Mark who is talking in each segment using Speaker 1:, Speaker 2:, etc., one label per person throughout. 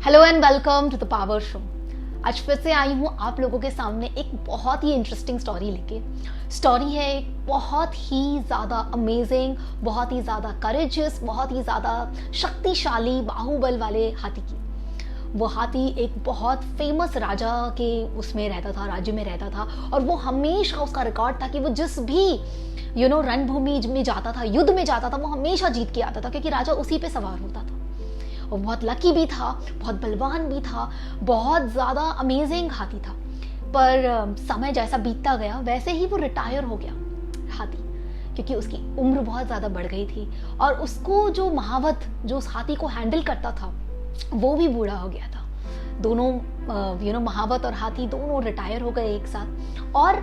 Speaker 1: Hello and welcome to the power show. आज फिर से आई हूँ आप लोगों के सामने एक बहुत ही इंटरेस्टिंग स्टोरी लेके। स्टोरी है एक बहुत ही ज़्यादा अमेजिंग, बहुत ही ज़्यादा करेजियस, बहुत ही ज़्यादा शक्तिशाली बाहुबल वाले हाथी की। वो हाथी एक बहुत फेमस राजा के उसमें रहता था, राज्य में रहता था, और वो हमेशा उसका रिकॉर्ड था कि वो जिस भी रणभूमि में जाता था, युद्ध में जाता था, वो हमेशा जीत के आता था, क्योंकि राजा उसी पे सवार होता था। वो बहुत लकी भी था, बहुत बलवान भी था, बहुत ज़्यादा अमेजिंग हाथी था। पर समय जैसा बीतता गया वैसे ही वो रिटायर हो गया हाथी, क्योंकि उसकी उम्र बहुत ज़्यादा बढ़ गई थी और उसको जो महावत जो उस हाथी को हैंडल करता था वो भी बूढ़ा हो गया था। दोनों महावत और हाथी दोनों रिटायर हो गए एक साथ। और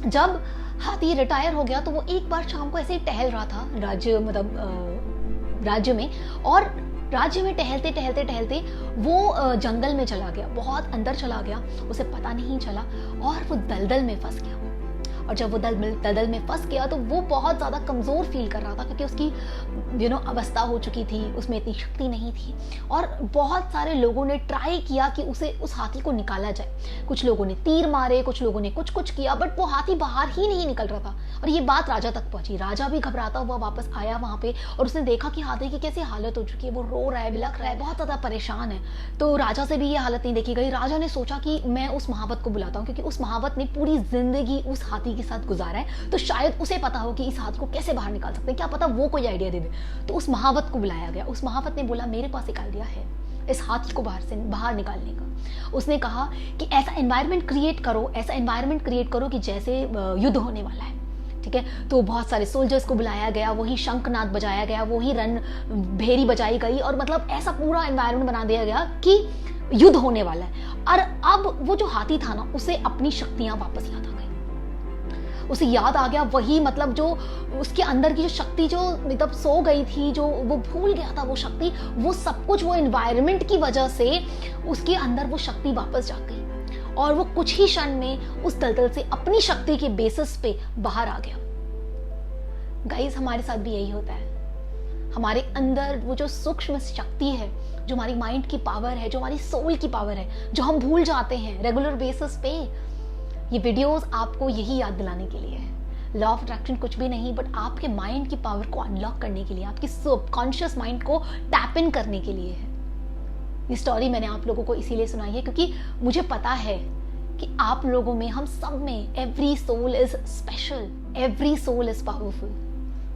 Speaker 1: जब हाथी रिटायर हो गया तो वो एक बार शाम को ऐसे ही टहल रहा था राज्य में, और राज्य में टहलते टहलते टहलते वो जंगल में चला गया, बहुत अंदर चला गया, उसे पता नहीं चला और वो दलदल में फंस गया। और जब वो दलदल में फंस गया तो वो बहुत ज़्यादा कमज़ोर फील कर रहा था, क्योंकि उसकी अवस्था हो चुकी थी, उसमें इतनी शक्ति नहीं थी। और बहुत सारे लोगों ने ट्राई किया कि उस हाथी को निकाला जाए। कुछ लोगों ने तीर मारे, कुछ लोगों ने कुछ किया, बट वो हाथी बाहर ही नहीं निकल रहा था। और ये बात राजा तक पहुंची। राजा भी घबराता हुआ वापस आया वहाँ पे, और उसने देखा कि हाथी की कैसी हालत हो चुकी है, वो रो रहा है, बिलख रहा है, बहुत ज़्यादा परेशान है। तो राजा से भी ये हालत नहीं देखी गई। राजा ने सोचा कि मैं उस महावत को बुलाता हूँ, क्योंकि उस महावत ने पूरी जिंदगी उस हाथी के साथ गुजारा है, तो शायद उसे पता हो कि इस हाथी को कैसे बाहर निकाल सकते हैं, क्या पता वो कोई आइडिया दे दे। तो उस महावत को बुलाया गया। उस महावत ने बोला, मेरे पास एक आइडिया है इस हाथी को बाहर निकालने का। उसने कहा कि ऐसा एनवायरनमेंट क्रिएट करो कि जैसे युद्ध होने वाला है, ठीक है। तो बहुत सारे सोल्जर्स को बुलाया गया, वही शंखनाद बजाया गया, वही भेरी बजाई गई, और मतलब ऐसा पूरा एनवायरनमेंट बना दिया गया कि युद्ध होने वाला है। और अब वो जो हाथी था ना, उसे अपनी शक्तियां वापस याद आ गई। उसे याद आ गया वही, मतलब जो उसके अंदर की जो शक्ति जो मतलब सो गई थी, जो वो भूल गया था वो शक्ति, वो सब कुछ वो एनवायरनमेंट की वजह से उसके अंदर वो शक्ति वापस जा गई, और वो कुछ ही क्षण में उस दलदल से अपनी शक्ति के बेसिस पे बाहर आ गया। गाइस, हमारे साथ भी यही होता है। हमारे अंदर वो जो सूक्ष्म शक्ति है, जो हमारी माइंड की पावर है, जो हमारी सोल की पावर है, जो हम भूल जाते हैं रेगुलर बेसिस पे। ये वीडियोस आपको यही याद दिलाने के लिए है। लॉ ऑफ अट्रैक्शन कुछ भी नहीं, बट आपके माइंड की पावर को अनलॉक करने के लिए, आपकी सबकॉन्शियस माइंड को टैप इन करने के लिए है। ये स्टोरी मैंने आप लोगों को इसीलिए सुनाई है क्योंकि मुझे पता है कि आप लोगों में, हम सब में, every soul is special, every soul is powerful.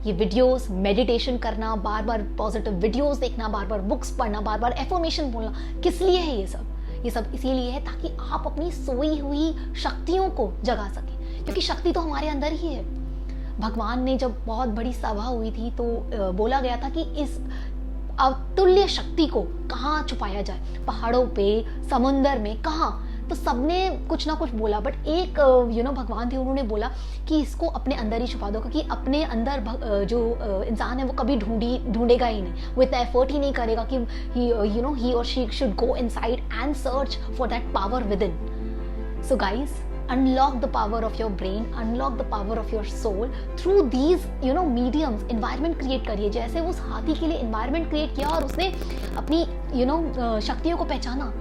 Speaker 1: ये वीडियोस, मेडिटेशन करना, बार बार पॉजिटिव वीडियोस देखना, बार बार बुक्स पढ़ना, बार बार एफर्मेशन बोलना, किस लिए है ये सब? ये सब इसीलिए है ताकि आप अपनी सोई हुई शक्तियों को जगा सकें, क्योंकि शक्ति तो हमारे अंदर ही है। भगवान ने जब बहुत बड़ी सभा हुई थी तो बोला गया था कि इस अतुल्य शक्ति को कहाँ छुपाया जाए, पहाड़ों पे, समुंदर में, कहाँ? तो सबने कुछ ना कुछ बोला, बट एक भगवान थे, उन्होंने बोला कि इसको अपने अंदर ही छुपा दो, क्योंकि अपने अंदर जो इंसान है वो कभी ढूंढेगा ही नहीं, वो इतना एफर्ट ही नहीं करेगा कि ही और she should go inside and search for that power with in. So guys, unlock the power of your brain, unlock the power of your soul through these mediums। environment create करिए, जैसे उस हाथी के लिए environment create किया और उसने अपनी शक्तियों को पहचाना।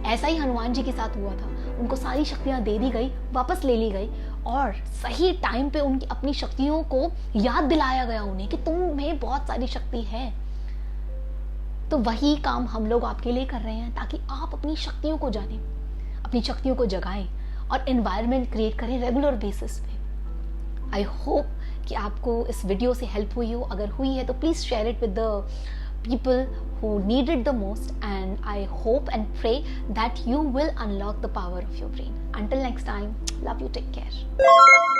Speaker 1: ऐसा ही हनुमान जी के साथ हुआ था। उनको सारी शक्तियां दे दी गई, वापस ले ली गई, और सही टाइम पे उनकी अपनी शक्तियों को याद दिलाया गया उन्हें कि तुम्हें बहुत सारी शक्ति है। तो वही काम हम लोग आपके लिए कर रहे हैं, ताकि आप अपनी शक्तियों को जानें, अपनी शक्तियों को जगाएं और एनवायरनमेंट क्रिएट करें रेगुलर बेसिस पे। आई होप कि आपको इस वीडियो से हेल्प हुई हो। अगर हुई है तो please share it with the people who need it the most, and I hope and pray that you will unlock the power of your brain. Until next time, love you, take care.